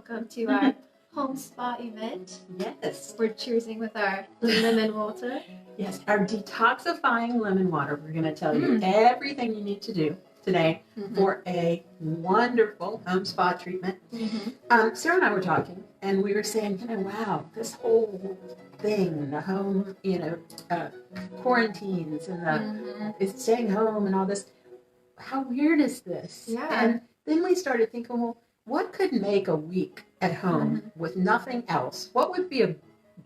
welcome to our home spa event. Yes. We're choosing with our lemon water. Yes, our detoxifying lemon water. We're going to tell you everything you need to do today for a wonderful home spa treatment. Sarah and I were talking, and we were saying, wow, this whole thing, the home, quarantines and the staying home and all this, how weird is this? Yeah. And then we started thinking, well, what could make a week at home with nothing else? What would be a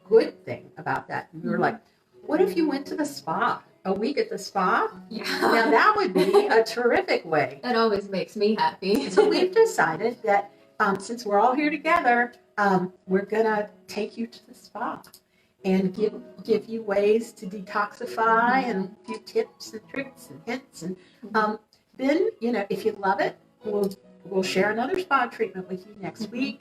good thing about that? And we were like, what if you went to the spa? A week at the spa? Yeah. Now that would be a terrific way. That always makes me happy. So we've decided that since we're all here together, we're going to take you to the spa and give you ways to detoxify and a few tips and tricks and hints. And then, if you love it, we'll share another spa treatment with you next week,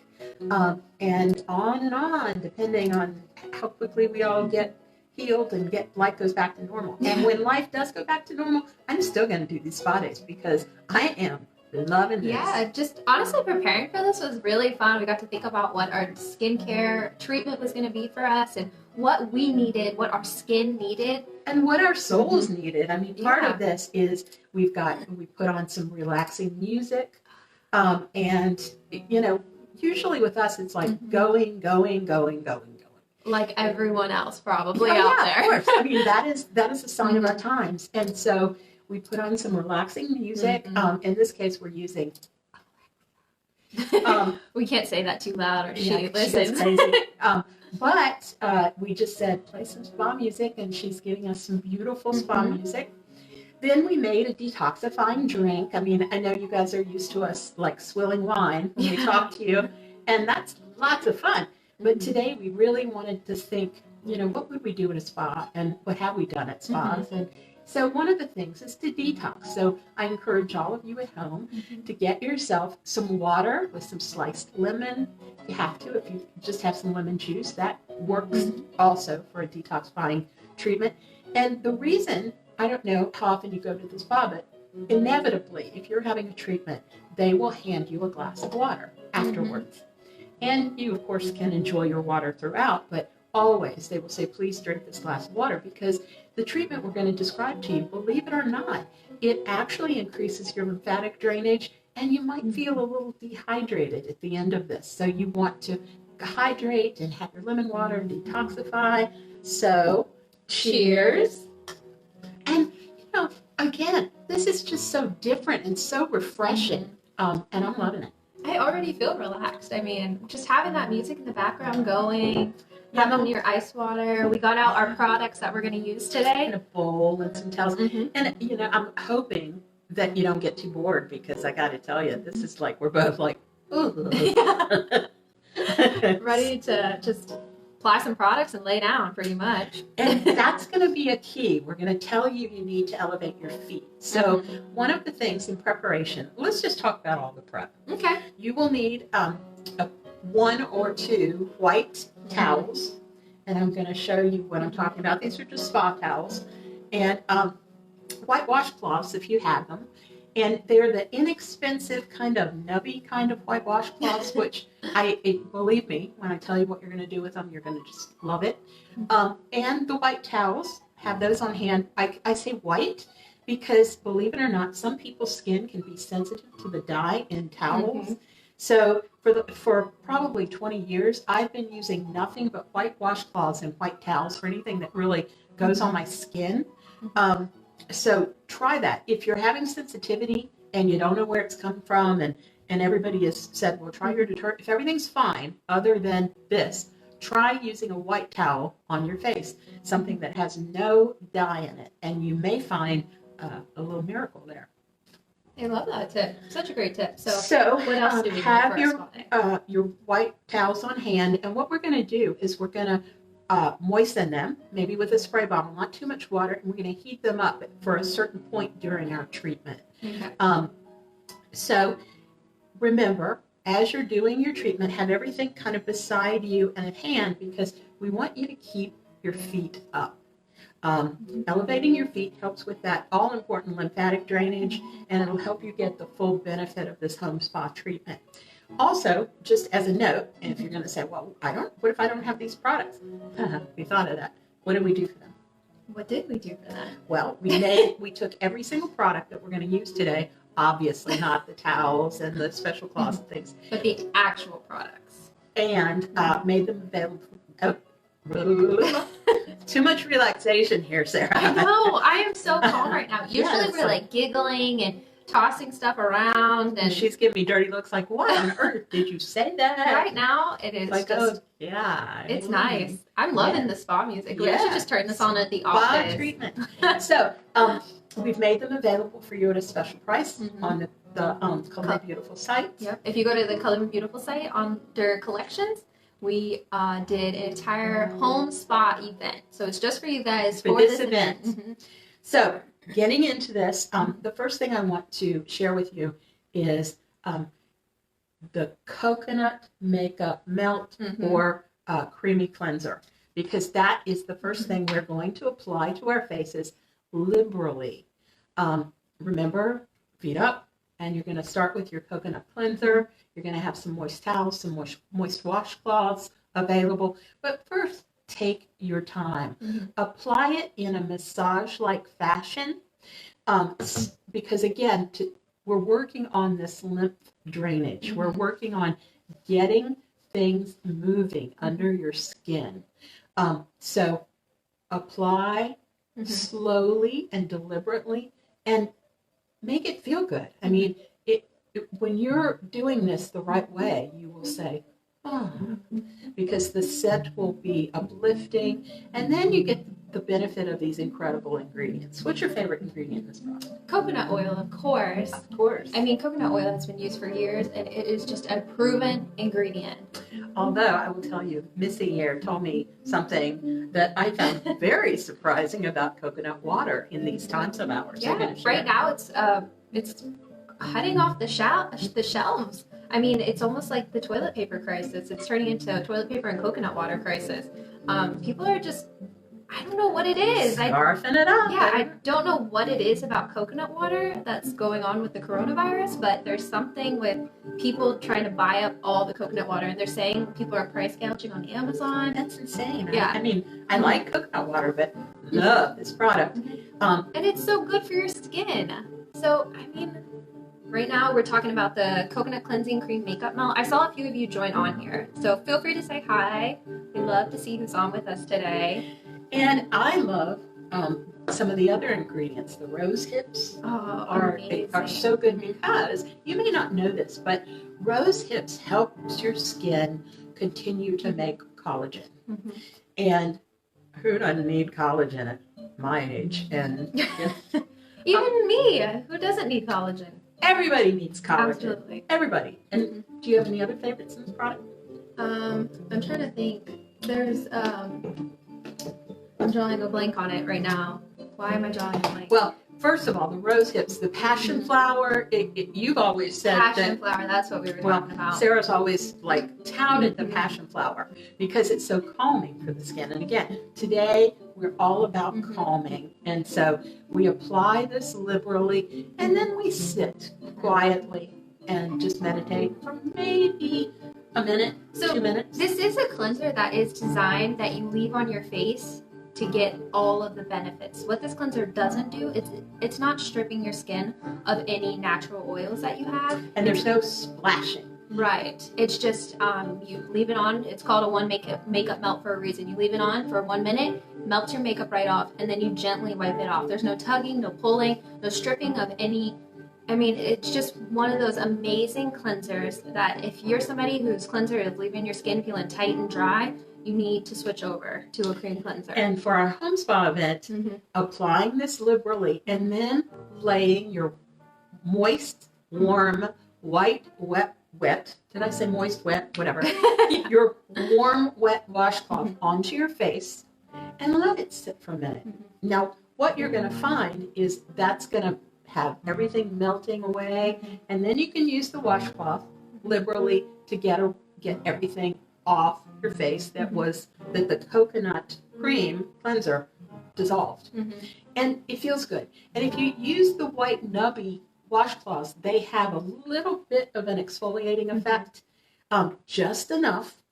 and on, depending on how quickly we all get healed and life goes back to normal. And when life does go back to normal, I'm still going to do these spa days because I am loving this. Yeah, just honestly preparing for this was really fun. We got to think about what our skincare treatment was going to be for us and what we needed, what our skin needed. And what our souls needed. I mean, part of this is we put on some relaxing music. And, usually with us, it's like going. Like everyone else probably out there. Of course. I mean, that is a sign of our times. And so we put on some relaxing music. In this case, we're using... we can't say that too loud or she listens. She goes crazy. But we just said, play some spa music, and she's giving us some beautiful spa music. Then we made a detoxifying drink. I mean, I know you guys are used to us like swilling wine when we talk to you, and that's lots of fun. But today we really wanted to think, what would we do at a spa, and what have we done at spas? And so one of the things is to detox. So I encourage all of you at home to get yourself some water with some sliced lemon. You have to, if you just have some lemon juice, that works also for a detoxifying treatment. And the reason, I don't know how often you go to the spa, but inevitably, if you're having a treatment, they will hand you a glass of water afterwards. And you, of course, can enjoy your water throughout, but always they will say, please drink this glass of water, because the treatment we're going to describe to you, believe it or not, it actually increases your lymphatic drainage, and you might feel a little dehydrated at the end of this. So you want to hydrate and have your lemon water and detoxify. So cheers. And, again, this is just so different and so refreshing, and I'm loving it. I already feel relaxed. I mean, just having that music in the background going, having your ice water. We got out our products that we're going to use today. And a bowl and some towels. And, I'm hoping that you don't get too bored, because I got to tell you, this is like, we're both like, ooh. Ready to just apply some products and lay down pretty much. And that's going to be a key. We're going to tell you need to elevate your feet. So one of the things in preparation, let's just talk about all the prep. Okay. You will need one or two white towels. And I'm going to show you what I'm talking about. These are just spa towels. And white washcloths, if you have them. And they're the inexpensive kind of nubby kind of white washcloths, which believe me, when I tell you what you're going to do with them, you're going to just love it. And the white towels, have those on hand. I say white because, believe it or not, some people's skin can be sensitive to the dye in towels. So for probably 20 years, I've been using nothing but white washcloths and white towels for anything that really goes on my skin. So try that. If you're having sensitivity and you don't know where it's come from, and everybody has said, well, try your detergent. If everything's fine other than this, try using a white towel on your face, something that has no dye in it, and you may find a little miracle there. I love that tip. Such a great tip. So what else do we have need for your white towels on hand, and what we're going to do is we're going to moisten them, maybe with a spray bottle, not too much water, and we're going to heat them up for a certain point during our treatment. So remember, as you're doing your treatment, have everything kind of beside you and at hand, because we want you to keep your feet up. Elevating your feet helps with that all-important lymphatic drainage, and it'll help you get the full benefit of this home spa treatment. Also, just as a note, and if you're going to say, well, what if I don't have these products? We thought of that. What did we do for them? What did we do for that? Well, we took every single product that we're going to use today, obviously not the towels and the special cloths and things, but the actual products, and made them available. Too much relaxation here, Sarah. I know. I am so calm right now. Usually we're like giggling and tossing stuff around, and she's giving me dirty looks like, what on earth did you say that? Right now it is like, just, yeah, it's nice. I'm loving the spa music. We should just turn this on at the spa office. treatment. So we've made them available for you at a special price on the Color Me Beautiful site. Yep. If you go to the Color Me Beautiful site under collections, we did an entire home spa event. So it's just for you guys for this event. So getting into this, the first thing I want to share with you is the coconut makeup melt or creamy cleanser, because that is the first thing we're going to apply to our faces liberally. Remember, feet up, and you're going to start with your coconut cleanser. You're going to have some moist towels, some moist washcloths available. But first, take your time. Apply it in a massage-like fashion, because again, we're working on this lymph drainage. We're working on getting things moving under your skin. So apply slowly and deliberately, and make it feel good. I mean, when you're doing this the right way, you will say, oh, because the scent will be uplifting, and then you get the benefit of these incredible ingredients. What's your favorite ingredient in this product? Coconut oil, of course. Of course. I mean, coconut oil has been used for years, and it is just a proven ingredient. Although I will tell you, Missy here told me something that I found very surprising about coconut water in these times of ours. Yeah, right now it's cutting off the shelves. I mean, it's almost like the toilet paper crisis. It's turning into a toilet paper and coconut water crisis. People are just, I don't know what it is. Scarfing it up. Yeah, I don't know what it is about coconut water that's going on with the coronavirus, but there's something with people trying to buy up all the coconut water, and they're saying people are price gouging on Amazon. That's insane. Yeah. I mean, I like coconut water, but love this product. And it's so good for your skin. So, I mean, right now we're talking about the Coconut Cleansing Cream Makeup Melt. I saw a few of you join on here, so feel free to say hi. We love to see who's on with us today. And I love some of the other ingredients. The rose hips are so good, because you may not know this, but rose hips helps your skin continue to make collagen. And who doesn't need collagen at my age? And even me, who doesn't need collagen? Everybody needs collagen. Absolutely. Everybody. And do you have any other favorites in this product? I'm trying to think. There's I'm drawing a blank on it right now. Why am I drawing a blank? Well, first of all, the rose hips, the passion flower, you've always said passion flower, that's what we were talking about. Sarah's always touted the passion flower because it's so calming for the skin. And again, today we're all about calming. And so we apply this liberally, and then we sit quietly and just meditate for maybe a minute, 2 minutes. This is a cleanser that is designed that you leave on your face to get all of the benefits. What this cleanser doesn't do, it's not stripping your skin of any natural oils that you have. And there's no splashing. Right. It's just you leave it on. It's called a one makeup melt for a reason. You leave it on for 1 minute, melts your makeup right off, and then you gently wipe it off. There's no tugging, no pulling, no stripping of any. I mean, it's just one of those amazing cleansers that if you're somebody whose cleanser is leaving your skin feeling tight and dry, you need to switch over to a cream cleanser. And for our home spa event, applying this liberally and then laying your moist, warm, wet, did I say moist, wet, whatever, your warm, wet washcloth onto your face and let it sit for a minute. Now, what you're going to find is that's going to have everything melting away, and then you can use the washcloth liberally to get everything off your face that the coconut cream cleanser dissolved. And it feels good. And if you use the white nubby washcloths, they have a little bit of an exfoliating effect, just enough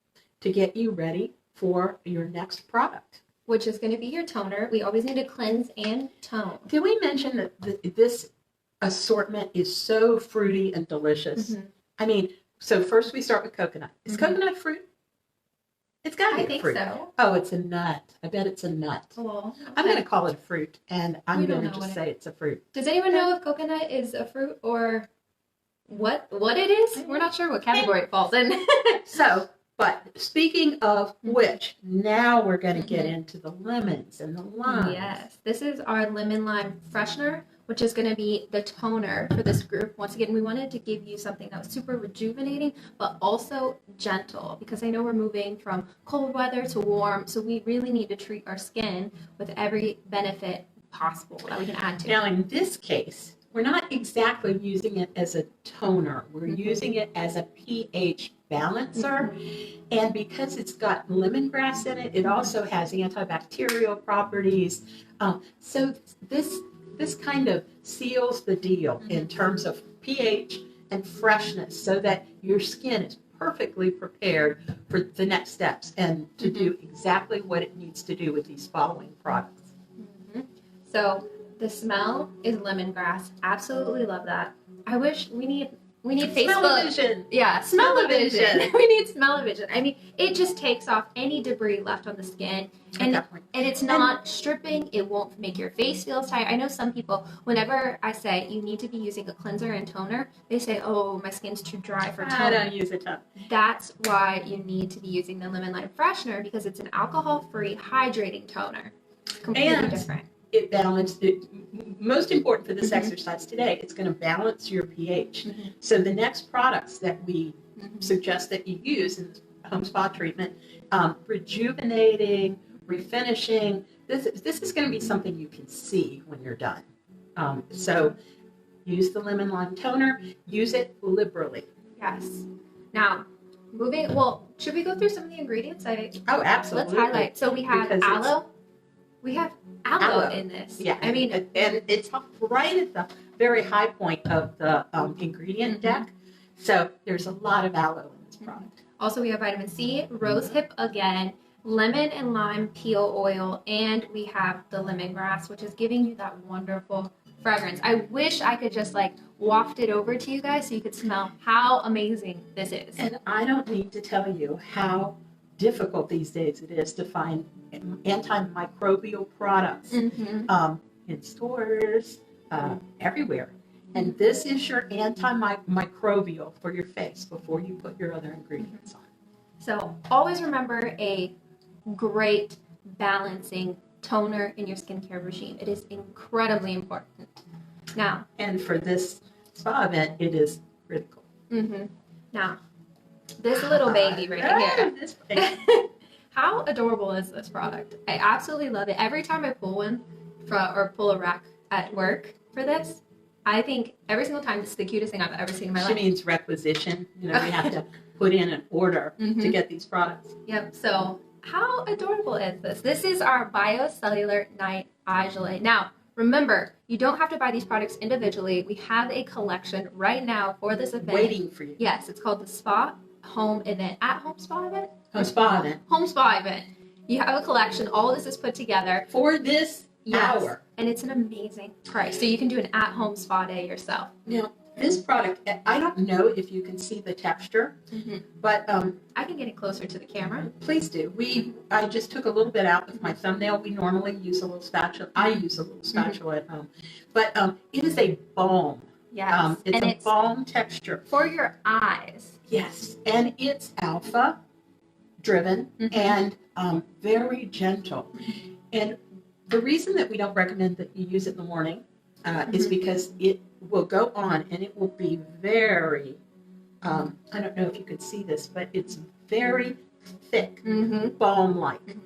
to get you ready for your next product. Which is going to be your toner. We always need to cleanse and tone. Did we mention that this assortment is so fruity and delicious? I mean, so first we start with coconut. Is coconut fruit? It's got to be I think fruit. so. Oh, it's a nut. I bet it's a nut. Well, okay. I'm going to call it a fruit, and I'm going to know just say it's a fruit. Does anyone know if coconut is a fruit or what it is? We're not sure what category it falls in. So, but speaking of which, now we're going to get into the lemons and the limes. Yes, this is our lemon lime freshener, which is going to be the toner for this group. Once again, we wanted to give you something that was super rejuvenating, but also gentle, because I know we're moving from cold weather to warm, so we really need to treat our skin with every benefit possible that we can add to it. Now, in this case, we're not exactly using it as a toner. We're using it as a pH balancer. And because it's got lemongrass in it, it also has antibacterial properties. So this kind of seals the deal in terms of pH and freshness, so that your skin is perfectly prepared for the next steps and to do exactly what it needs to do with these following products. So the smell is lemongrass. Absolutely love that. I wish we need Facebook. Smell-o-vision. Yeah, smell-o-vision. We need smell-o-vision. I mean, it just takes off any debris left on the skin. And it's not stripping. It won't make your face feel tight. I know some people, whenever I say you need to be using a cleanser and toner, they say, oh, my skin's too dry for toner. I don't use a toner. That's why you need to be using the lemon lime freshener, because it's an alcohol-free hydrating toner. Completely different. It balances it. Most important for this exercise today, it's going to balance your pH. So the next products that we suggest that you use in home spa treatment, rejuvenating, refinishing, this is going to be something you can see when you're done. So use the lemon lime toner, use it liberally. Yes. Now, should we go through some of the ingredients? Oh, absolutely. Let's highlight. So we have aloe. We have aloe in this. Yeah, I mean, and it's right at the very high point of the ingredient deck. So there's a lot of aloe in this product. Also, we have vitamin C, rose hip again, lemon and lime peel oil, and we have the lemongrass, which is giving you that wonderful fragrance. I wish I could just waft it over to you guys so you could smell how amazing this is. And I don't need to tell you how difficult these days it is to find antimicrobial products in stores, everywhere. And this is your antimicrobial for your face before you put your other ingredients on. So always remember a great balancing toner in your skincare regime. It is incredibly important. Now, and for this spa event, it is critical. Now, this little baby right here. This baby. How adorable is this product? I absolutely love it. Every time I pull one pull a rack at work for this, I think every single time this is the cutest thing I've ever seen in my life. She means requisition. We have to put in an order to get these products. Yep. So how adorable is this? This is our Biocellular Night Eye Gelée. Now, remember, you don't have to buy these products individually. We have a collection right now for this event. Waiting for you. Yes, it's called the Spa Home Event. At Home Spa Event? Home Spa Event. Home Spa Event. You have a collection. All of this is put together. For this hour. And it's an amazing price. So you can do an at-home spa day yourself. Now, this product, I don't know if you can see the texture, but I can get it closer to the camera. Please do. I just took a little bit out with my thumbnail. We normally use a little spatula. I use a little spatula at home. But it is a balm. Yes. It's a balm texture. For your eyes. Yes. And it's alpha driven and very gentle. And the reason that we don't recommend that you use it in the morning is because it will go on and it will be very, I don't know if you could see this, but it's very thick, balm-like.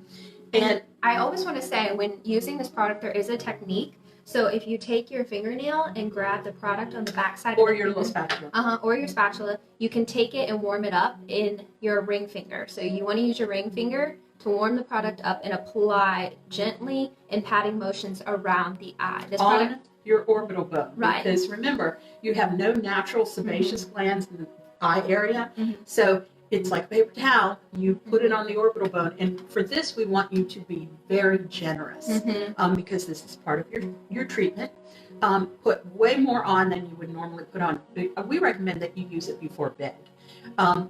And I always want to say, when using this product, there is a technique. So if you take your fingernail and grab the product on the backside or your little spatula. Or your spatula, you can take it and warm it up in your ring finger. So you want to use your ring finger to warm the product up and apply gently in patting motions around the eye. This product your orbital bone. Right. Because remember, you have no natural sebaceous glands in the eye area. Mm-hmm. So it's like paper towel. You put it on the orbital bone. And for this, we want you to be very generous because this is part of your treatment. Put way more on than you would normally put on. We recommend that you use it before bed.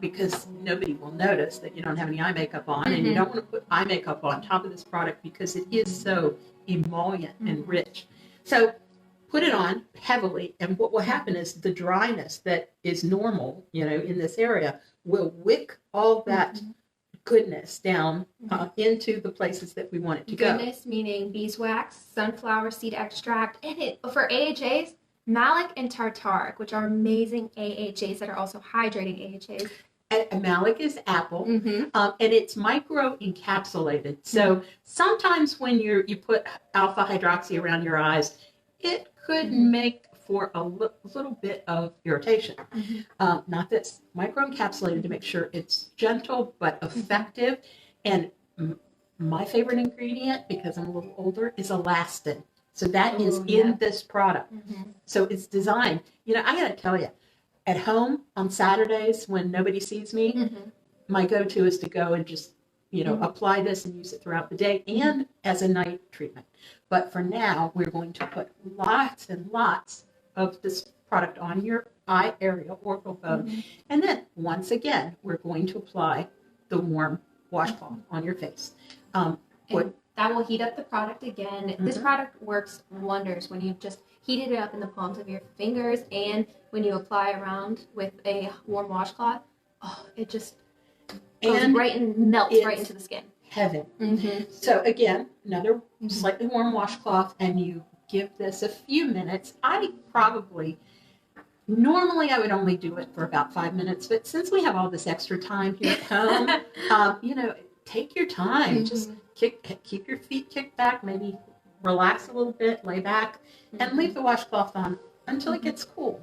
Because nobody will notice that you don't have any eye makeup on, and you don't want to put eye makeup on top of this product because it is so emollient and rich. So put it on heavily, and what will happen is the dryness that is normal, in this area will wick all that goodness down into the places that we want it to go. Goodness meaning beeswax, sunflower seed extract, and for AHAs, malic and tartaric, which are amazing AHAs that are also hydrating AHAs. And malic is apple, and it's micro encapsulated. So sometimes when you put alpha hydroxy around your eyes, it could make for a little bit of irritation. Not this. Micro encapsulated to make sure it's gentle but effective. And my favorite ingredient, because I'm a little older, is elastin. So that is in this product. So it's designed. I got to tell you, at home on Saturdays when nobody sees me, my go-to is to go and just, apply this and use it throughout the day and as a night treatment. But for now, we're going to put lots and lots of this product on your eye area, orbital bone. And then once again, we're going to apply the warm washcloth on your face. That will heat up the product again. This product works wonders when you just heated it up in the palms of your fingers, and when you apply around with a warm washcloth, it just goes right and melts right into the skin. Heaven. So again, another slightly warm washcloth, and you give this a few minutes. Normally I would only do it for about 5 minutes, but since we have all this extra time here at home, take your time. Just keep your feet kicked back, maybe relax a little bit, lay back, and leave the washcloth on until it gets cool.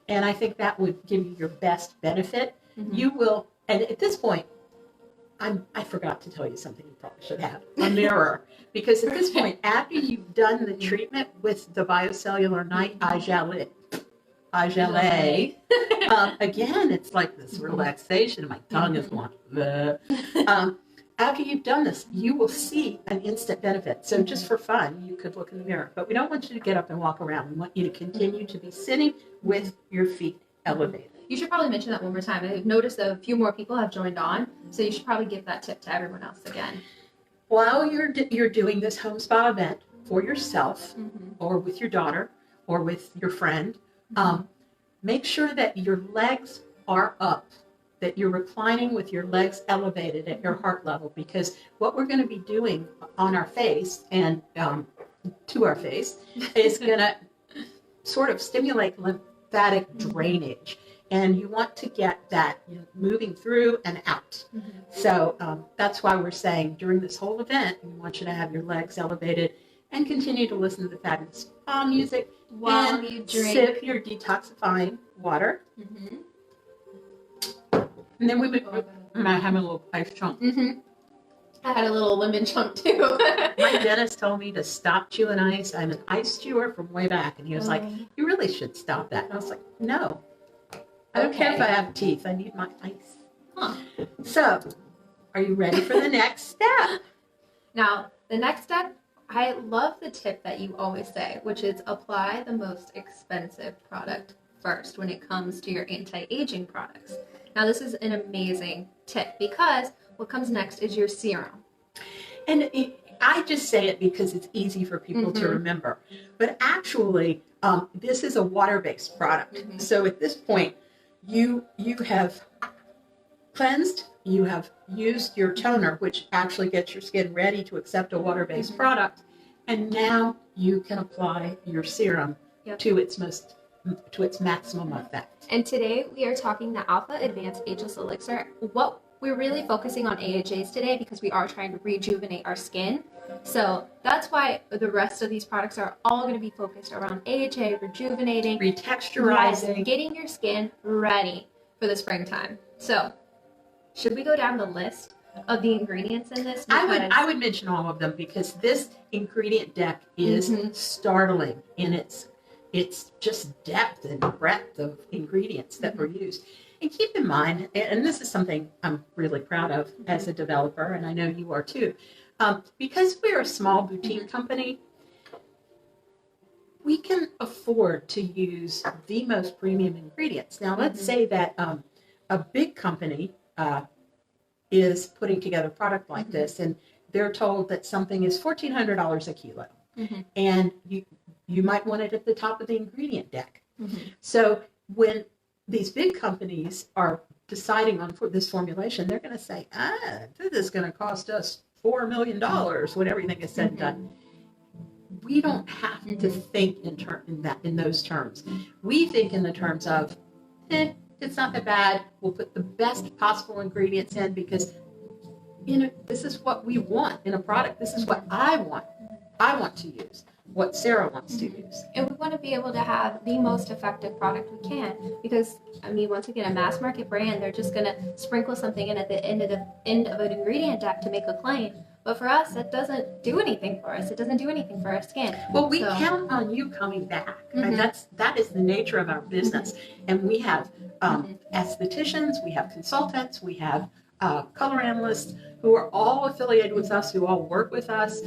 And I think that would give you your best benefit. You will, and at this point, I forgot to tell you something you probably should have, a mirror. Because at this point, after you've done the treatment with the Biocellular Night Eye Gelée, again, it's like this relaxation. My tongue is going, after you've done this, you will see an instant benefit. So just for fun, you could look in the mirror. But we don't want you to get up and walk around. We want you to continue to be sitting with your feet elevated. You should probably mention that one more time. I've noticed that a few more people have joined on, so you should probably give that tip to everyone else again. While you're doing this home spa event for yourself or with your daughter or with your friend, make sure that your legs are up, that you're reclining with your legs elevated at your heart level, because what we're going to be doing on our face and to our face is going to sort of stimulate lymphatic drainage. And you want to get that moving through and out. So that's why we're saying during this whole event, we want you to have your legs elevated and continue to listen to the fabulous spa music while and you drink. Sip your detoxifying water. And then we might have a little ice chunk. I had a little lemon chunk too. My dentist told me to stop chewing ice. I'm an ice chewer from way back. And he was like, you really should stop that. And I was like, no. I don't care if I have teeth. I need my ice. So, are you ready for the next step? Now, the next step, I love the tip that you always say, which is apply the most expensive product first when it comes to your anti-aging products. Now, this is an amazing tip because what comes next is your serum. And I just say it because it's easy for people to remember. But actually, this is a water-based product. So at this point, you have cleansed, you have used your toner, which actually gets your skin ready to accept a water-based product, and now you can apply your serum to its maximum effect. And today we are talking the Alpha Advanced Ageless Elixir. What we're really focusing on AHAs today because we are trying to rejuvenate our skin. So that's why the rest of these products are all going to be focused around AHA, rejuvenating, retexturizing, getting your skin ready for the springtime. So should we go down the list of the ingredients in this. I would mention all of them because this ingredient deck is startling in its just depth and breadth of ingredients that were used. And keep in mind, and this is something I'm really proud of as a developer, and I know you are too, because we're a small boutique company, we can afford to use the most premium ingredients. Now, let's say that a big company is putting together a product like this, and they're told that something is $1,400 a kilo, and you might want it at the top of the ingredient deck. So when these big companies are deciding on this formulation, they're going to say, this is going to cost us $4 million when everything is said and done. We don't have to think in those terms. We think in the terms of, it's not that bad. We'll put the best possible ingredients in because, this is what we want in a product. This is what I want. I want to use what Sarah wants to use. And we want to be able to have the most effective product we can because, once again, a mass market brand, they're just going to sprinkle something in at the end of an ingredient deck to make a claim. But for us, that doesn't do anything for us. It doesn't do anything for our skin. Well, we count on you coming back. And that is the nature of our business. And we have estheticians, we have consultants, we have color analysts who are all affiliated with us, who all work with us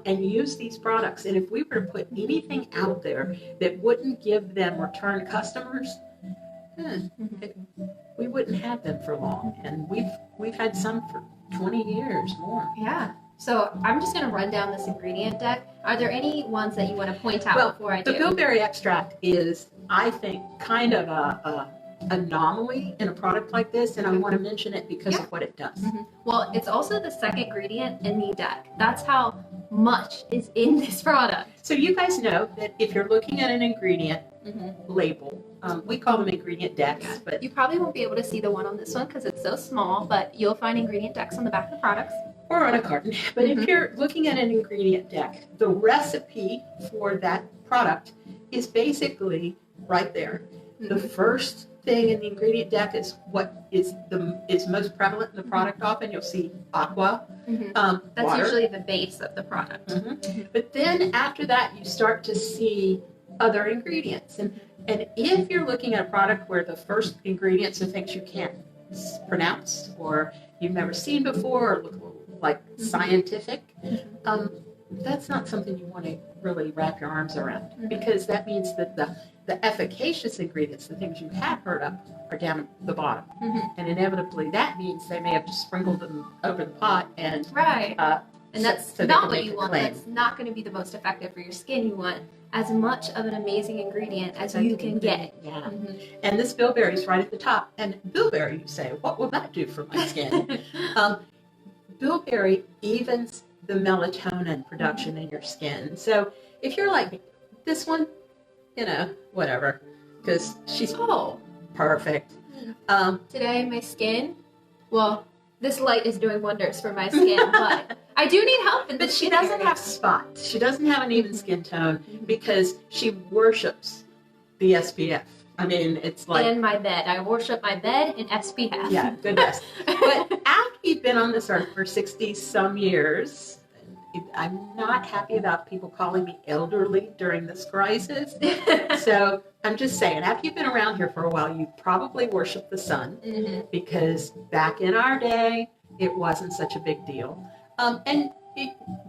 and use these products. And if we were to put anything out there that wouldn't give them return customers, we wouldn't have them for long. And we've had some for 20 years more. Yeah. So I'm just going to run down this ingredient deck. Are there any ones that you want to point out before I do? The bilberry extract is, I think, kind of a anomaly in a product like this, and I want to mention it because of what it does. Well, it's also the second ingredient in the deck. That's how much is in this product. So you guys know that if you're looking at an ingredient label, we call them ingredient decks, but you probably won't be able to see the one on this one because it's so small, but you'll find ingredient decks on the back of the products. Or on a carton. But if you're looking at an ingredient deck, the recipe for that product is basically right there. The first thing in the ingredient deck is what is most prevalent in the product. Often you'll see aqua. That's water. usually the base of the product. But then after that, you start to see other ingredients. And if you're looking at a product where the first ingredients are things you can't pronounce or you've never seen before or look like scientific, that's not something you want to really wrap your arms around because that means that the efficacious ingredients, the things you have heard of, are down at the bottom. And inevitably that means they may have just sprinkled them over the pot and and that's not what you want. That's not going to be the most effective for your skin. You want as much of an amazing ingredient as you can get. Yeah. And this bilberry is right at the top. And bilberry, you say, what will that do for my skin? Bilberry evens the melatonin production in your skin. So if you're like this one, whatever, because she's perfect. Today, my skin, this light is doing wonders for my skin, but I do need help. But she doesn't have spots. She doesn't have an even skin tone because she worships the SPF. It's like... And my bed. I worship my bed and SPF. Yeah, good rest. But after you've been on this earth for 60-some years, I'm not happy about people calling me elderly during this crisis. So I'm just saying, after you've been around here for a while, you probably worship the sun because back in our day, it wasn't such a big deal. And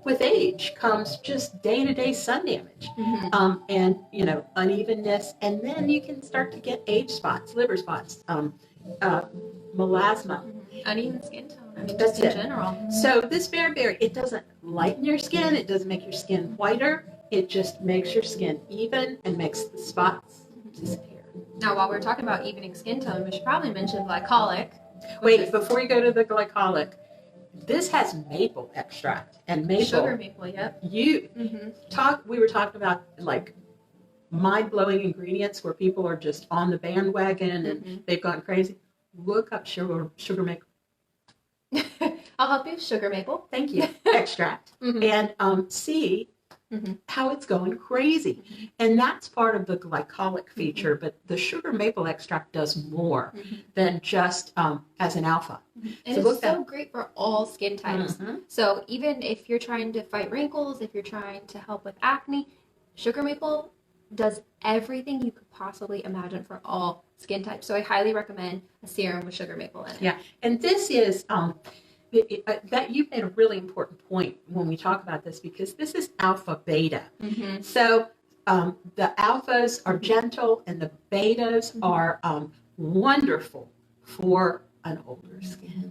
with age comes just day-to-day sun damage and, unevenness. And then you can start to get age spots, liver spots, melasma. Uneven skin tone. That's just in general. So this berry, it doesn't lighten your skin. It doesn't make your skin whiter. It just makes your skin even and makes the spots disappear. Now, while we're talking about evening skin tone, we should probably mention glycolic. Wait, before you go to the glycolic, this has maple extract and maple. Sugar maple, yep. We were talking about like mind-blowing ingredients where people are just on the bandwagon and they've gone crazy. Look up sugar maple. I'll help you. Sugar maple. Thank you. Extract. And see how it's going crazy. And that's part of the glycolic feature, but the sugar maple extract does more than just as an alpha. And it's so great for all skin types. So even if you're trying to fight wrinkles, if you're trying to help with acne, sugar maple does everything you could possibly imagine for all skin types. So I highly recommend a serum with sugar maple in it. Yeah, and this is that you've made a really important point when we talk about this, because this is alpha beta. So the alphas are gentle and the betas are wonderful for an older skin.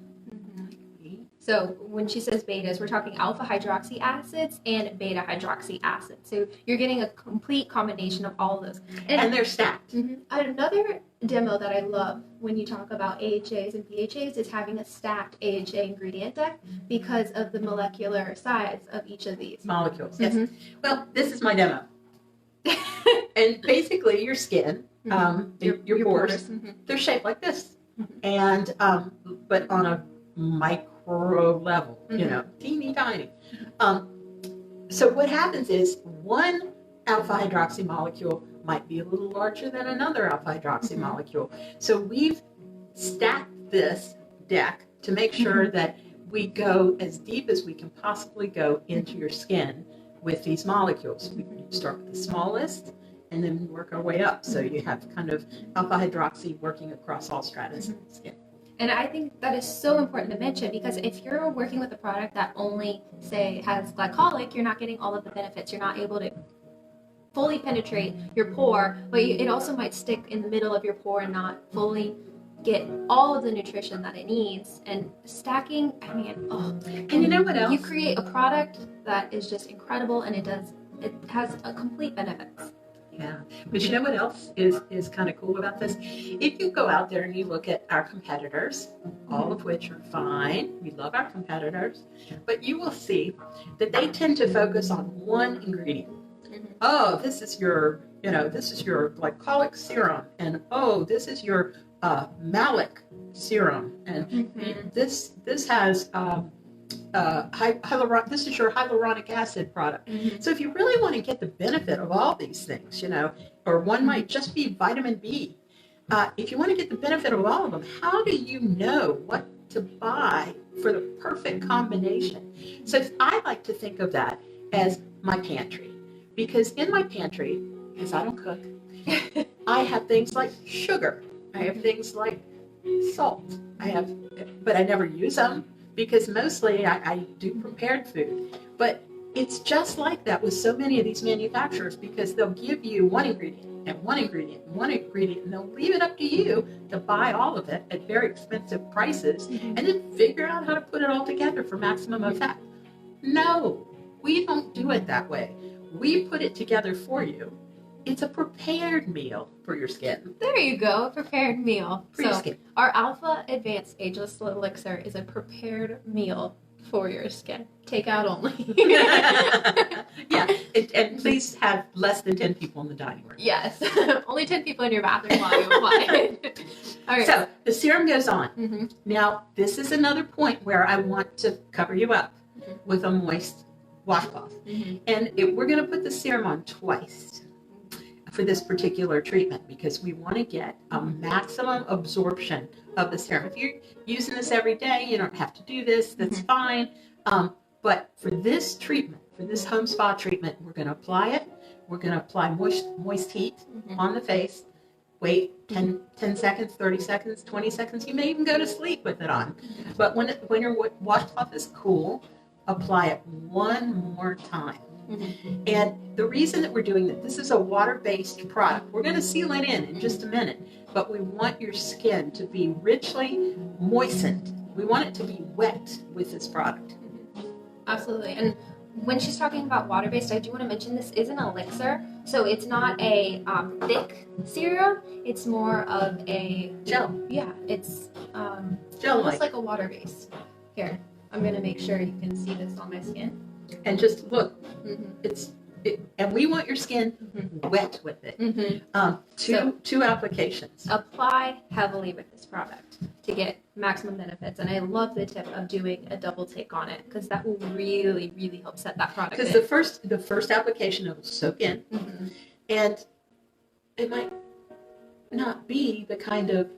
So when she says betas, we're talking alpha hydroxy acids and beta hydroxy acids. So you're getting a complete combination of all of those. And they're stacked. Another demo that I love when you talk about AHAs and BHAs is having a stacked AHA ingredient deck because of the molecular size of each of these molecules. Yes. Well, this is my demo. And basically your skin, your pores, they're shaped like this. And but on a micro level, teeny tiny. So what happens is one alpha hydroxy molecule might be a little larger than another alpha hydroxy molecule. So we've stacked this deck to make sure that we go as deep as we can possibly go into your skin with these molecules. We start with the smallest and then work our way up. So you have kind of alpha hydroxy working across all stratas of the skin. And I think that is so important to mention, because if you're working with a product that only, say, has glycolic, you're not getting all of the benefits. You're not able to fully penetrate your pore, but it also might stick in the middle of your pore and not fully get all of the nutrition that it needs. And stacking, I mean, and you know what else? You create a product that is just incredible, and it has a complete benefits. Yeah, but you know what else is kind of cool about this? If you go out there and you look at our competitors, all of which are fine, we love our competitors, but you will see that they tend to focus on one ingredient. Oh, this is your glycolic serum, and oh, this is your malic serum, and this has this is your hyaluronic acid product. So if you really want to get the benefit of all these things, or one might just be vitamin B. If you want to get the benefit of all of them, how do you know what to buy for the perfect combination? So I like to think of that as my pantry, because in my pantry, because I don't cook, I have things like sugar. I have things like salt. But I never use them, because mostly I do prepared food. But it's just like that with so many of these manufacturers, because they'll give you one ingredient and one ingredient and one ingredient, and they'll leave it up to you to buy all of it at very expensive prices and then figure out how to put it all together for maximum effect. No, we don't do it that way. We put it together for you. It's a prepared meal for your skin. There you go, a prepared meal. For your skin. Our Alpha Advanced Ageless Elixir is a prepared meal for your skin. Takeout only. Yeah, and please have less than 10 people in the dining room. Yes, only 10 people in your bathroom while you apply it. All right. So the serum goes on. Now, this is another point where I want to cover you up with a moist washcloth. And we're going to put the serum on twice for this particular treatment, because we want to get a maximum absorption of the serum. If you're using this every day, you don't have to do this. That's fine. But for this treatment, for this home spa treatment, we're going to apply it. We're going to apply moist heat on the face. Wait 10 seconds, 30 seconds, 20 seconds. You may even go to sleep with it on. But when your washcloth is cool, apply it one more time. And the reason that we're doing that, this is a water-based product. We're going to seal it in just a minute, but we want your skin to be richly moistened. We want it to be wet with this product. Absolutely. And when she's talking about water-based, I do want to mention this is an elixir, so it's not a thick serum. It's more of a gel. Yeah, it's gel-like. Almost like a water base. Here, I'm going to make sure you can see this on my skin. And just look, it's and we want your skin wet with it. Two applications. Apply heavily with this product to get maximum benefits. And I love the tip of doing a double take on it because that will really, really help set that product in. Because the first application, it will soak in, and it might not be the kind of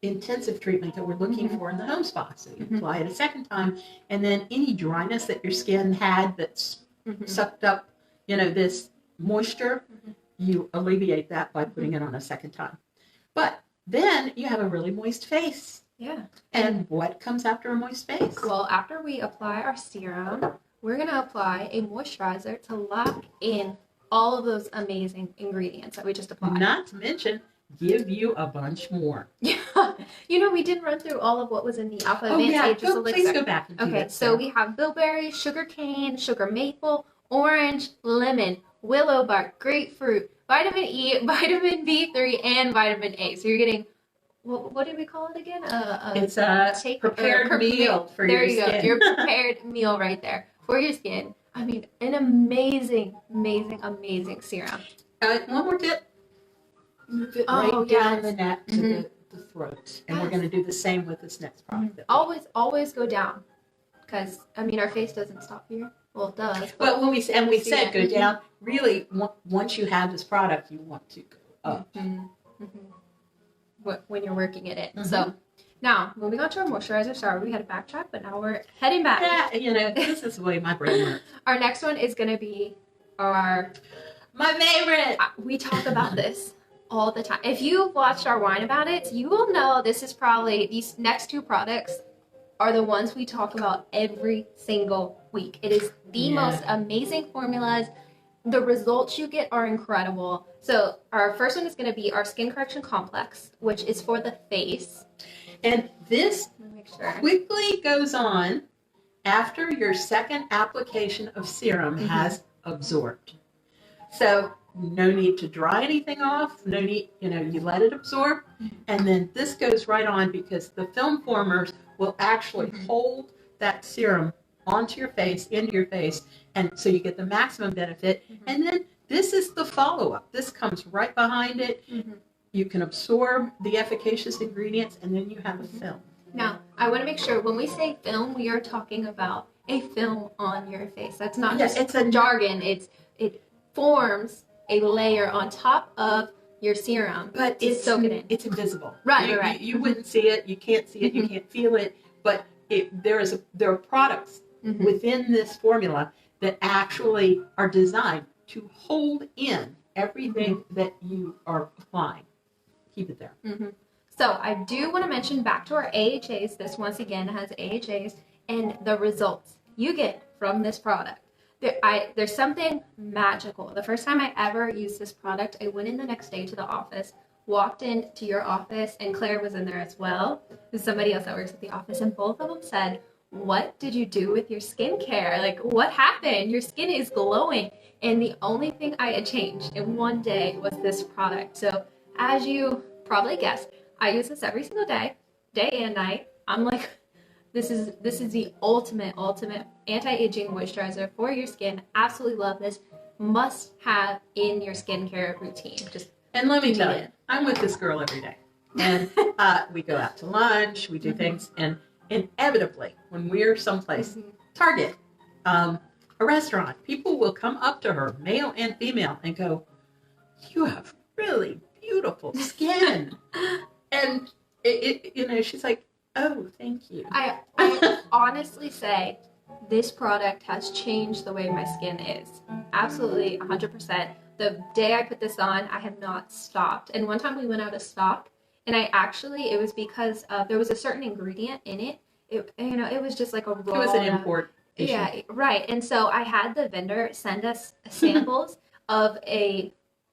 intensive treatment that we're looking for in the home spa. So you apply it a second time, and then any dryness that your skin had that's sucked up, this moisture, you alleviate that by putting it on a second time. But then you have a really moist face. Yeah. And what comes after a moist face? Well, after we apply our serum, we're going to apply a moisturizer to lock in all of those amazing ingredients that we just applied. Not to mention, give you a bunch more. Yeah. We didn't run through all of what was in the Alpha Advanced Ageless Elixir. Please go back and do that. So we have bilberry, sugar cane, sugar maple, orange, lemon, willow bark, grapefruit, vitamin E, vitamin B3, and vitamin A. So you're getting, what did we call it again? It's a prepared meal for your skin. There you go. Your prepared meal right there for your skin. I mean, an amazing, amazing, amazing serum. One more tip. Move it right down the neck to the throat. And we're going to do the same with this next product. Always go down. Because, our face doesn't stop here. Well, it does. But when we said go down, really, once you have this product, you want to go up. When you're working at it. So, now, moving on to our moisturizer. Sorry, we had to backtrack, but now we're heading back. Yeah, this is the way my brain works. Our next one is going to be my favorite. We talk about this all the time. If you've watched our Wine About It, you will know this is probably, these next two products are the ones we talk about every single week. It is the most amazing formulas. The results you get are incredible. So our first one is going to be our Skin Correction Complex, which is for the face. And this quickly goes on after your second application of serum has absorbed. So no need to dry anything off. No need, you let it absorb. And then this goes right on because the film formers will actually hold that serum onto your face, into your face, and so you get the maximum benefit. And then this is the follow-up. This comes right behind it. You can absorb the efficacious ingredients, and then you have a film. Now, I want to make sure when we say film, we are talking about a film on your face. That's not just it's a jargon. It forms a layer on top of your serum, but it's soak it in. It's invisible. Right. You wouldn't see it. You can't see it. You can't feel it. But there are products within this formula that actually are designed to hold in everything that you are applying. Keep it there. So I do want to mention back to our AHAs. This once again has AHAs and the results you get from this product. There's something magical. The first time I ever used this product, I went in the next day to the office, walked into your office, and Claire was in there as well. There's somebody else that works at the office, and both of them said, "What did you do with your skincare? Like, what happened? Your skin is glowing." And the only thing I had changed in one day was this product. So as you probably guessed, I use this every single day and night. I'm like, this is the ultimate anti-aging moisturizer for your skin. Absolutely love this. Must have in your skincare routine. And let me tell you, I'm with this girl every day. And we go out to lunch, we do things, and inevitably, when we're someplace, Target, a restaurant, people will come up to her, male and female, and go, "You have really beautiful skin." And she's like, "Oh, thank you." I honestly say this product has changed the way my skin is. Absolutely, 100%. The day I put this on, I have not stopped. And one time we went out of stock, and it was because there was a certain ingredient in it. It was just like a raw. It was an import issue. Yeah, right. And so I had the vendor send us samples of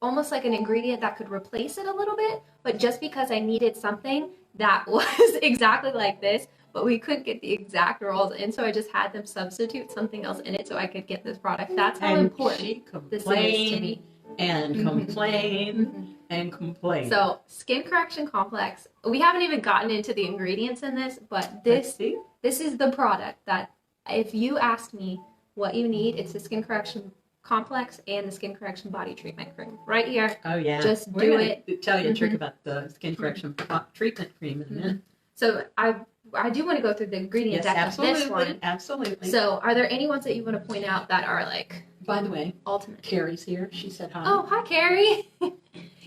almost like an ingredient that could replace it a little bit, but just because I needed something that was exactly like this, but we couldn't get the exact rolls in, so I just had them substitute something else in it so I could get this product. That's how important this is to me. And complain and complain. So, Skin Correction Complex. We haven't even gotten into the ingredients in this, but this is the product that if you ask me what you need, it's the Skin Correction complex and the skin correction body treatment cream right here. Oh yeah. Just We're do gonna it. Tell you a trick about the skin correction treatment cream in a minute. So I do want to go through the ingredient Yes, deck absolutely, of this one. absolutely. So are there any ones that you want to point out that are like, by the way, ultimate? Carrie's here. She said hi. Oh, hi, Carrie.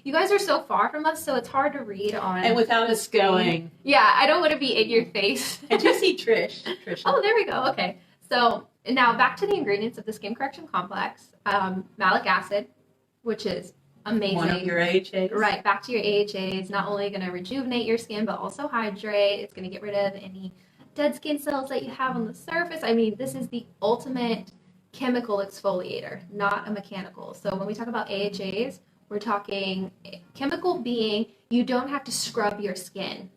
You guys are so far from us, so it's hard to read on. And without us going. Yeah, I don't want to be in your face. And you see Trish. Oh, there we go. Okay. So now back to the ingredients of the skin correction complex. Malic acid, which is amazing. One of your AHAs. Right, back to your AHAs. Not only going to rejuvenate your skin, but also hydrate. It's going to get rid of any dead skin cells that you have on the surface. I mean, this is the ultimate chemical exfoliator, not a mechanical. So when we talk about AHAs, we're talking chemical being you don't have to scrub your skin.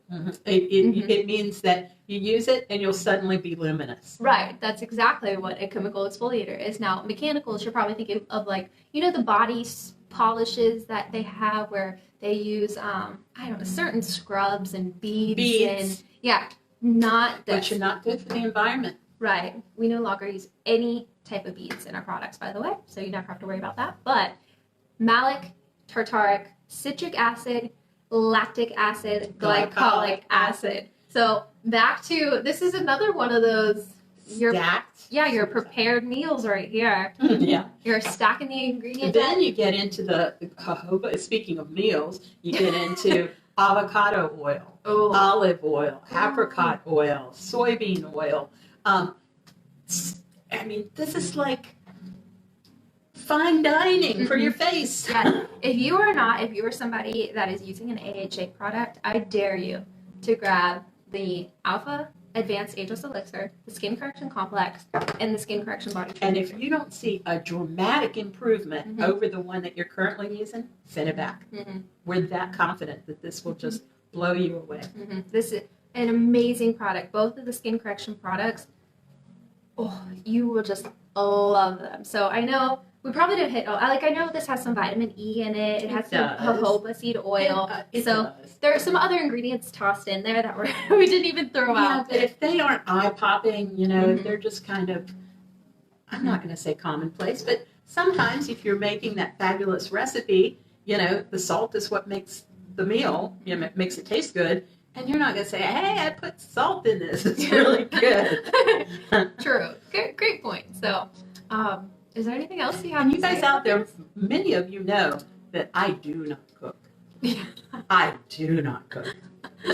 It means that you use it and you'll suddenly be luminous. Right. That's exactly what a chemical exfoliator is. Now, mechanicals, you're probably thinking of like, you know, the body polishes that they have where they use, I don't know, certain scrubs and beads. And yeah, not this. Which are not good for the environment. Right. We no longer use any type of beads in our products, by the way, so you never have to worry about that. But malic, tartaric, citric acid, lactic acid, glycolic acid. So back to, this is another one of those, your prepared meals right here. Yeah. You're stacking the ingredients. Then you get into the jojoba. Speaking of meals, you get into avocado oil, olive oil, apricot oil, soybean oil. I mean, this is like fine dining for your face. Yeah. If you are somebody that is using an AHA product, I dare you to grab the Alpha Advanced Ageless Elixir, the Skin Correction Complex, and the Skin Correction Body Treatment. And if you don't see a dramatic improvement over the one that you're currently using, send it back. We're that confident that this will just blow you away. This is an amazing product. Both of the skin correction products, you will just love them. So I know we probably didn't hit. I know this has some vitamin E in it. It has some jojoba seed oil. There are some other ingredients tossed in there that we didn't even throw out. But if they aren't eye popping, you know, they're just kind of, I'm not going to say commonplace, but sometimes if you're making that fabulous recipe, you know, the salt is what makes the meal, you know, makes it taste good. And you're not going to say, hey, I put salt in this. It's really good. True. Great point. So, is there anything else you have? And you guys out there, many of you know that I do not cook. I do not cook.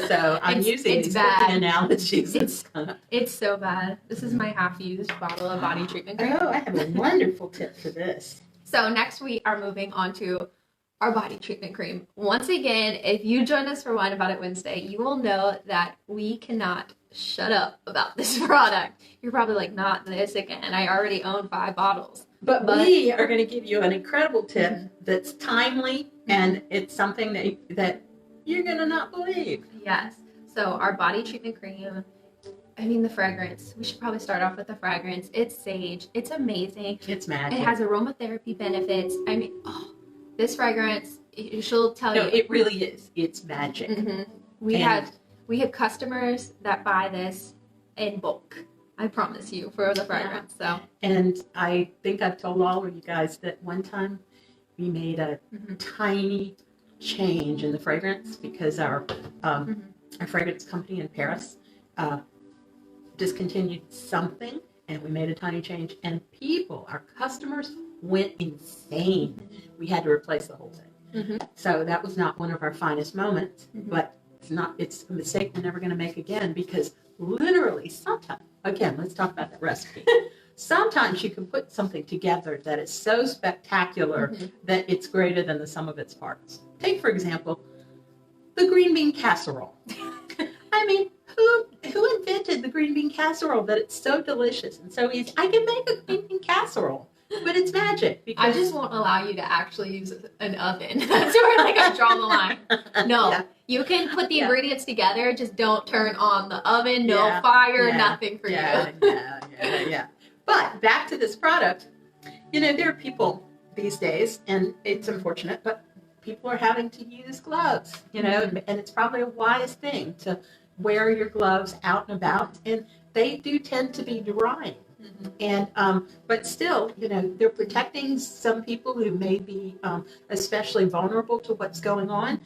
So I'm using these cooking analogies. It's so bad. This is my half-used bottle of body treatment cream. Oh, I have a wonderful tip for this. So next we are moving on to our body treatment cream. Once again, if you join us for Wine About It Wednesday, you will know that we cannot shut up about this product. You're probably like, not this again. I already own 5 bottles. But we are going to give you an incredible tip that's timely, and it's something that you're going to not believe. Yes. So our body treatment cream, I mean the fragrance. We should probably start off with the fragrance. It's sage. It's amazing. It's magic. It has aromatherapy benefits. I mean, this fragrance, she'll tell you. No, it really is. It's magic. We have customers that buy this in bulk. I promise you, for the fragrance. So. And I think I've told all of you guys that one time we made a tiny change in the fragrance because our fragrance company in Paris discontinued something, and we made a tiny change, and our customers went insane. We had to replace the whole thing. So that was not one of our finest moments, but it's a mistake we're never going to make again, because literally sometimes, again, let's talk about that recipe. Sometimes you can put something together that is so spectacular that it's greater than the sum of its parts. Take, for example, the green bean casserole. I mean, who invented the green bean casserole that it's so delicious and so easy? I can make a green bean casserole, but it's magic. I just won't allow you to actually use an oven. That's where I draw the line. No, you can put the ingredients together, just don't turn on the oven, no fire, nothing for you. Yeah. But back to this product, you know, there are people these days, and it's unfortunate, but people are having to use gloves, you know, and it's probably a wise thing to wear your gloves out and about, and they do tend to be drying. And but still, you know, they're protecting some people who may be especially vulnerable to what's going on.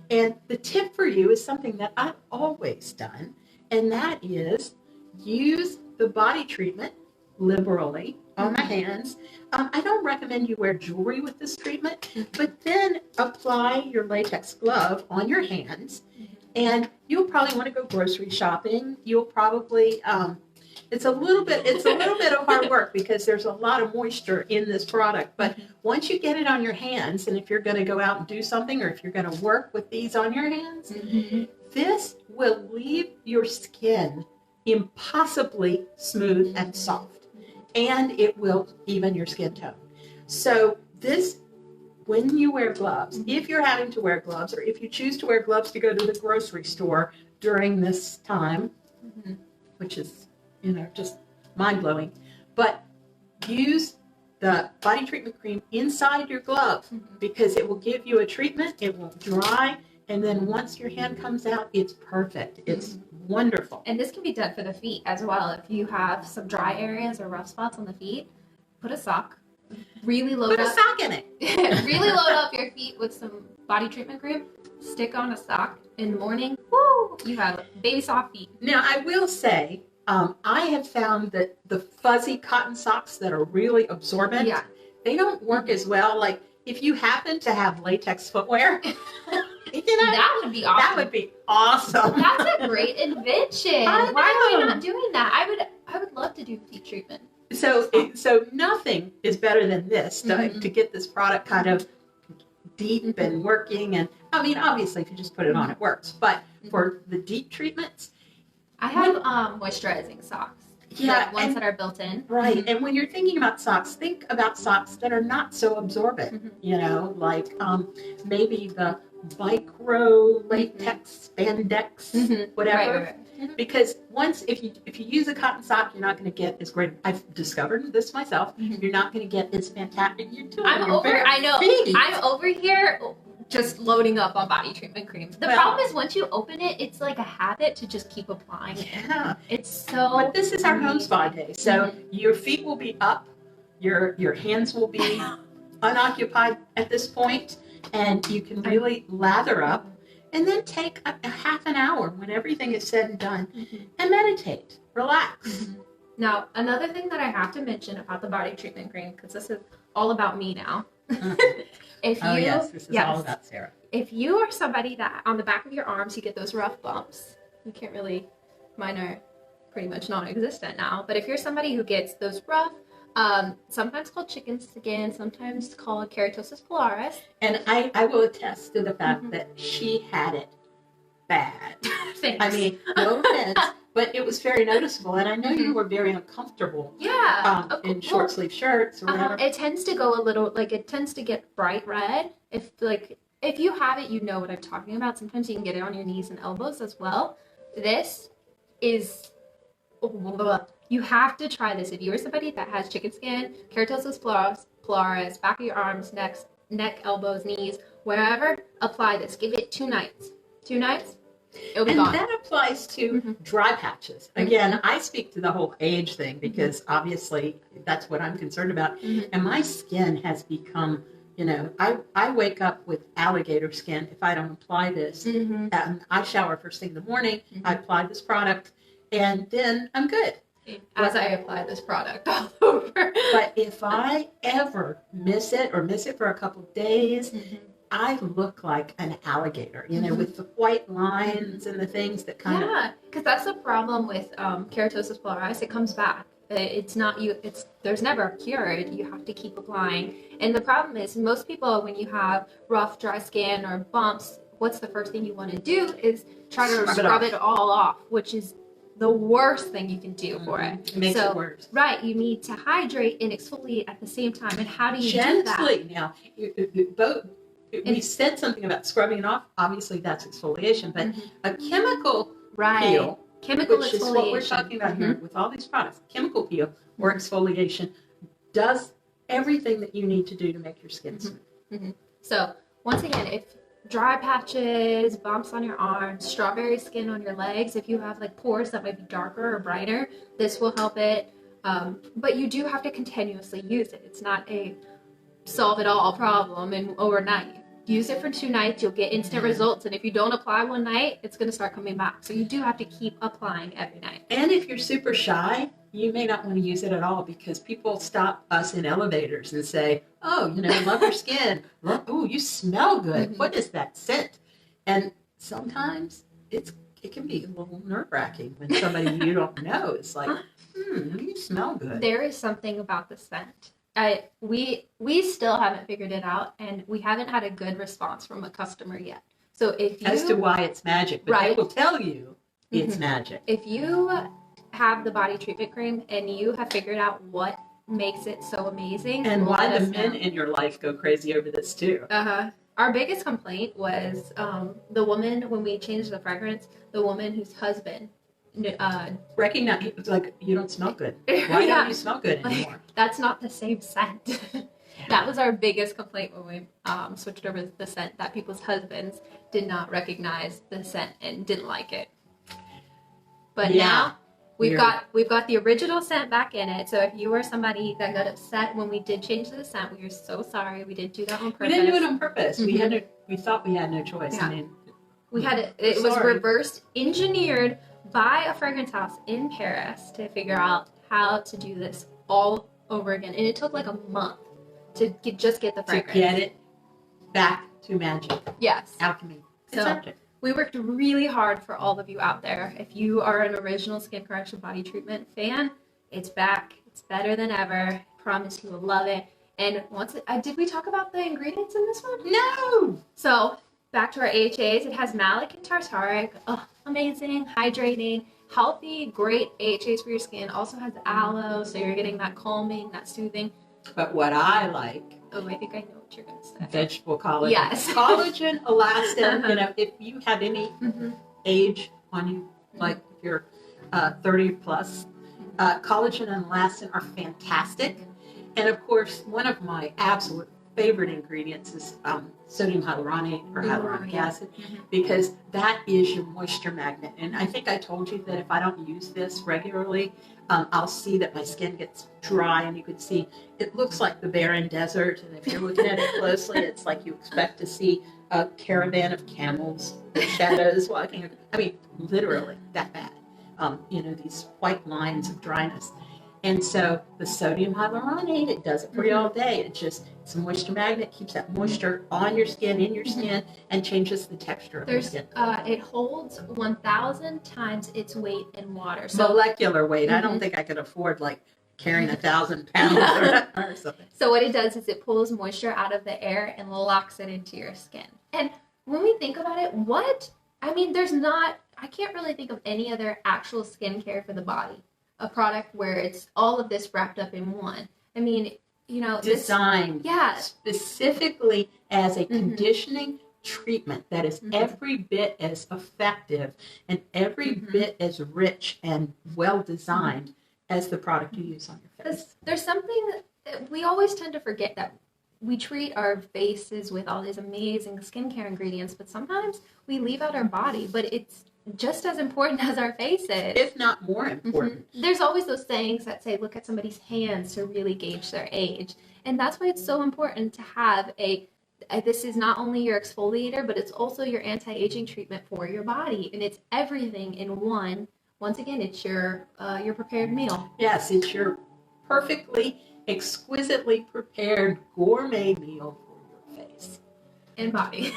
And the tip for you is something that I've always done, and that is use the body treatment liberally on my hands. I don't recommend you wear jewelry with this treatment, but then apply your latex glove on your hands, and you'll probably want to go grocery shopping. You'll probably it's a little bit of hard work because there's a lot of moisture in this product. But once you get it on your hands, and if you're going to go out and do something, or if you're going to work with these on your hands, this will leave your skin impossibly smooth and soft, and it will even your skin tone. So this, when you wear gloves, if you're having to wear gloves, or if you choose to wear gloves to go to the grocery store during this time, which is, you know, just mind-blowing, but use the body treatment cream inside your glove, because it will give you a treatment, it will dry, and then once your hand comes out, it's perfect. It's wonderful. And this can be done for the feet as well. If you have some dry areas or rough spots on the feet, put a sock, really load Put a up, sock in it. really load up your feet with some body treatment cream, stick on a sock in the morning, woo, you have baby soft feet. Now, I will say, I have found that the fuzzy cotton socks that are really absorbent, they don't work as well. Like, if you happen to have latex footwear, that would be awesome. That would be awesome. That's a great invention. Why am I not doing that? I would love to do feet treatment. So nothing is better than this to get this product kind of deep and working. And I mean, obviously, if you just put it on, it works. But for the deep treatments, I have moisturizing socks. Yeah, like ones that are built in. Right. And when you're thinking about socks, think about socks that are not so absorbent. You know, like maybe the micro latex spandex, whatever. Right. Because once, if you use a cotton sock, you're not going to get as great. I've discovered this myself. You're not going to get as fantastic. I'm over here just loading up on body treatment cream. The problem is once you open it, it's like a habit to just keep applying it. Yeah. It's so. But this is our home spa day, so your feet will be up, your hands will be unoccupied at this point, and you can really lather up, and then take a half an hour when everything is said and done, and meditate, relax. Now, another thing that I have to mention about the body treatment cream, because this is all about me now. This is all about Sarah. If you are somebody that on the back of your arms, you get those rough bumps, you can't really, mine are pretty much non-existent now, but if you're somebody who gets those rough, sometimes called chicken skin, sometimes called keratosis pilaris. And I will attest to the fact that she had it bad. Thanks. I mean, no offense, but it was very noticeable, and I know you were very uncomfortable. Yeah. In short sleeve shirts or whatever. It tends to go a little, like, it tends to get bright red. If you have it, you know what I'm talking about. Sometimes you can get it on your knees and elbows as well. This is, you have to try this. If you're somebody that has chicken skin, keratosis pilaris, back of your arms, neck, elbows, knees, wherever, apply this. Give it 2 nights. 2 nights, it'll be gone. And that applies to dry patches. Again, I speak to the whole age thing because obviously that's what I'm concerned about. And my skin has become, you know, I wake up with alligator skin if I don't apply this. I shower first thing in the morning, I apply this product, and then I'm good. As I apply this product all over. But if I ever miss it for a couple of days, I look like an alligator, you know, with the white lines and the things that kind of... Yeah, because that's the problem with keratosis pilaris. It comes back. It's not you. There's never a cure. You have to keep applying. And the problem is, most people, when you have rough, dry skin or bumps, what's the first thing you want to do is try to scrub it all off, which is the worst thing you can do for it. It makes it worse. Right, you need to hydrate and exfoliate at the same time. And how do you do that? Gently. Now, we said something about scrubbing it off. Obviously, that's exfoliation, but a chemical peel, which is what we're talking about here with all these products, chemical peel or exfoliation does everything that you need to do to make your skin smooth. So, once again, if dry patches, bumps on your arms, strawberry skin on your legs, if you have like pores that might be darker or brighter, this will help it. But you do have to continuously use it. It's not a solve it all problem and overnight. Use it for 2 nights, you'll get instant results. And if you don't apply one night, it's going to start coming back. So you do have to keep applying every night. And if you're super shy, you may not want to use it at all, because people stop us in elevators and say, oh, love your skin. Oh, you smell good. Mm-hmm. What is that scent? And sometimes it can be a little nerve-wracking when somebody you don't know is like, you smell good. There is something about the scent. We still haven't figured it out, and we haven't had a good response from a customer yet. So if you, as to why it's magic, but right, they will tell you it's magic. If you have the body treatment cream and you have figured out what makes it so amazing, and why the men in your life go crazy over this too. Our biggest complaint was the woman, when we changed the fragrance, the woman whose husband recognize, it's like, you don't smell good. Why don't you smell good anymore? Like, that's not the same scent. That was our biggest complaint when we switched over to the scent, that people's husbands did not recognize the scent and didn't like it. But now we've got the original scent back in it. So if you were somebody that got upset when we did change the scent, we are so sorry. We didn't do that on purpose. We didn't do it on purpose. We thought we had no choice. Yeah. I mean, it was reverse engineered by a fragrance house in Paris to figure out how to do this all over again. And it took like a month to just get the fragrance. To get it back to magic. Yes. Alchemy. So magic. We worked really hard for all of you out there. If you are an original Skin Correction Body Treatment fan, it's back. It's better than ever. Promise you will love it. And did we talk about the ingredients in this one? No! So back to our AHAs, it has malic and tartaric. Oh, amazing, hydrating, healthy, great AHAs for your skin. Also has aloe, so you're getting that calming, that soothing. But what I like, oh, I think I know what you're going to say. Vegetable collagen. Yes. Collagen, elastin. If you have any age on you, like if you're 30 plus, collagen and elastin are fantastic. And of course, one of my absolute favorite ingredients is sodium hyaluronate or hyaluronic acid, because that is your moisture magnet. And I think I told you that if I don't use this regularly, I'll see that my skin gets dry, and you can see it looks like the barren desert. And if you're looking at it closely, it's like you expect to see a caravan of camels with shadows walking. I mean, literally that bad. These white lines of dryness. And so the sodium hyaluronate, it does it for you all day. It's a moisture magnet, keeps that moisture on your skin, in your skin, and changes the texture of your skin. It holds 1,000 times its weight in water. So, molecular weight. I don't think I could afford carrying 1,000 pounds or something. So what it does is it pulls moisture out of the air and locks it into your skin. And when we think about it, I can't really think of any other actual skincare for the body. A product where it's all of this wrapped up in one. I mean, designed specifically as a conditioning treatment that is every bit as effective and every bit as rich and well designed as the product you use on your face. There's something that we always tend to forget, that we treat our faces with all these amazing skincare ingredients, but sometimes we leave out our body, but it's just as important as our faces, if not more important. There's always those sayings that say, look at somebody's hands to really gauge their age. And that's why it's so important to have this is not only your exfoliator, but it's also your anti-aging treatment for your body. And it's everything in one. Once again, it's your prepared meal. Yes, it's your perfectly, exquisitely prepared gourmet meal for your face. And body.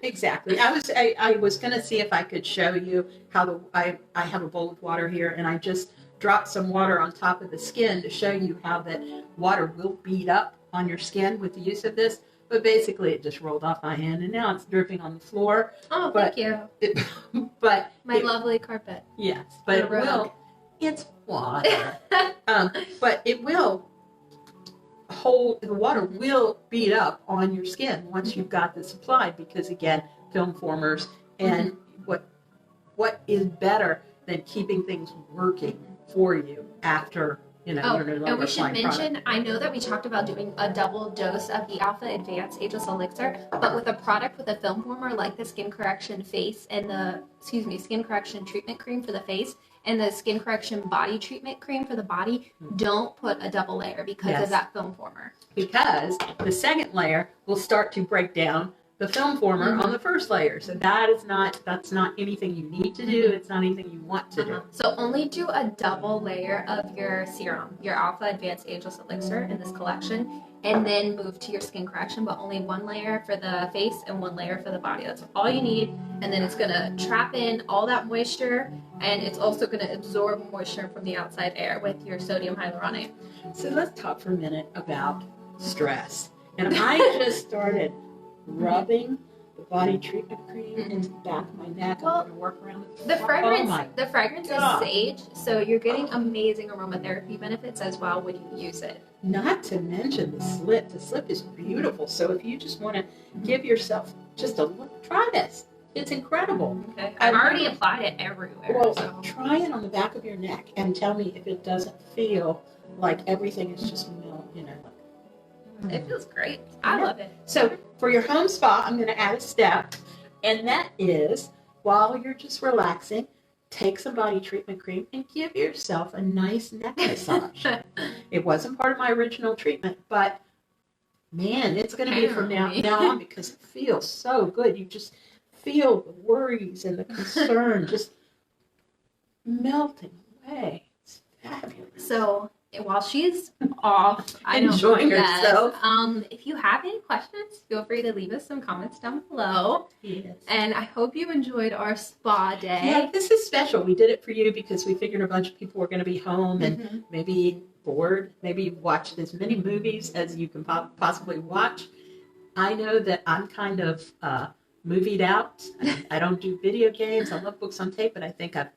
Exactly. I was going to see if I could show you how I have a bowl of water here, and I just dropped some water on top of the skin to show you how that water will bead up on your skin with the use of this. But basically, it just rolled off my hand, and now it's dripping on the floor. Oh, thank you. My lovely carpet. Yes, but it will. It's water. But it will the water will bead up on your skin once you've got this applied, because again, film formers, and what is better than keeping things working for you after you're no longer and we should mention, product. I know that we talked about doing a double dose of the Alpha Advanced Ageless Elixir, but with a product with a film former like the Skin Correction face and the Skin Correction Treatment Cream for the face, and the skin correction body treatment cream for the body, don't put a double layer because Yes. of that film former. Because the second layer will start to break down the film former on the first layer. So that's not anything you need to do. It's not anything you want to do. So only do a double layer of your serum, your Alpha Advanced Ageless Elixir in this collection, and then move to your skin correction, but only one layer for the face and one layer for the body. That's all you need. And then it's gonna trap in all that moisture, and it's also gonna absorb moisture from the outside air with your sodium hyaluronate. So let's talk for a minute about stress. And I just started rubbing the body treatment cream into the back of my neck. Well, I'm going to work around it. The fragrance, Oh my the fragrance God. is sage, so you're getting amazing aromatherapy benefits as well when you use it. Not to mention the slip. The slip is beautiful. So if you just want to give yourself just a look, try this. It's incredible. Okay, I've already applied it everywhere. Well, So. try it on the back of your neck and tell me if it doesn't feel like everything is just It feels great. I love it. So for your home spa, I'm going to add a step, and that is while you're just relaxing, take some body treatment cream and give yourself a nice neck massage. It wasn't part of my original treatment, but man, it's going to be from now on because it feels so good. You just feel the worries and the concern just melting away. It's fabulous. So while she's off, Enjoying herself. If you have any questions, feel free to leave us some comments down below. Yes. And I hope you enjoyed our spa day. Yeah, this is special. We did it for you because we figured a bunch of people were going to be home and maybe bored. Maybe you've watched as many movies as you can possibly watch. I know that I'm kind of movied out. I don't do video games. I love books on tape, but I think I've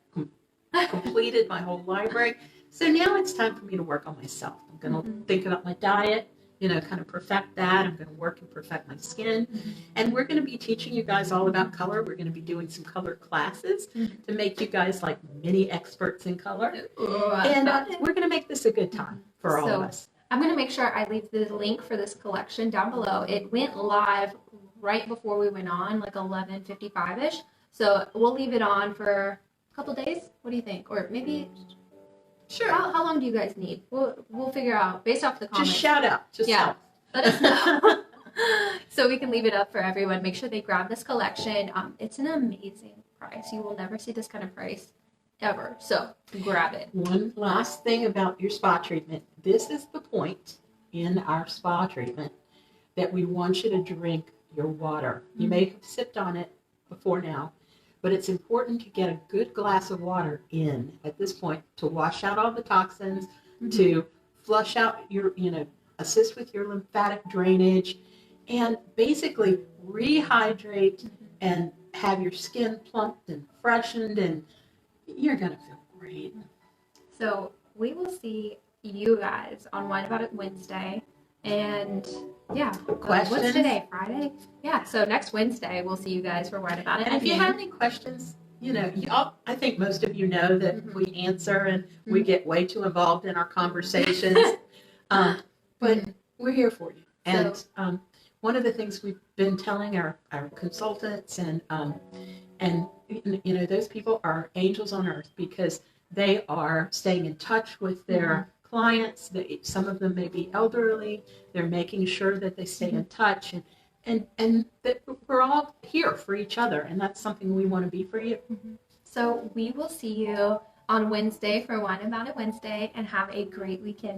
completed my whole library. So now it's time for me to work on myself. I'm going to think about my diet, kind of perfect that. I'm going to work and perfect my skin. And we're going to be teaching you guys all about color. We're going to be doing some color classes to make you guys like mini experts in color. And we're going to make this a good time for all of us. I'm going to make sure I leave the link for this collection down below. It went live right before we went on, like 11:55-ish. So we'll leave it on for a couple days. What do you think? Or maybe... Sure. How long do you guys need? We'll figure out based off the comments. Just shout out. Let us know. So we can leave it up for everyone. Make sure they grab this collection. It's an amazing price. You will never see this kind of price ever. So grab it. One last thing about your spa treatment. This is the point in our spa treatment that we want you to drink your water. You may have sipped on it before now, but it's important to get a good glass of water in at this point to wash out all the toxins, to flush out your, assist with your lymphatic drainage, and basically rehydrate and have your skin plumped and freshened, and you're going to feel great. So we will see you guys on Wine About It Wednesday. And yeah, Questions? What's today? Friday? Yeah, so next Wednesday we'll see you guys for Wine About It. And if you have any questions, I think most of you know that we answer and we get way too involved in our conversations. But we're here for you. And one of the things we've been telling our consultants and those people are angels on earth because they are staying in touch with their clients. Some of them may be elderly. They're making sure that they stay in touch and that we're all here for each other, and that's something we want to be for you. So we will see you on Wednesday for Wine About It Wednesday, and have a great weekend.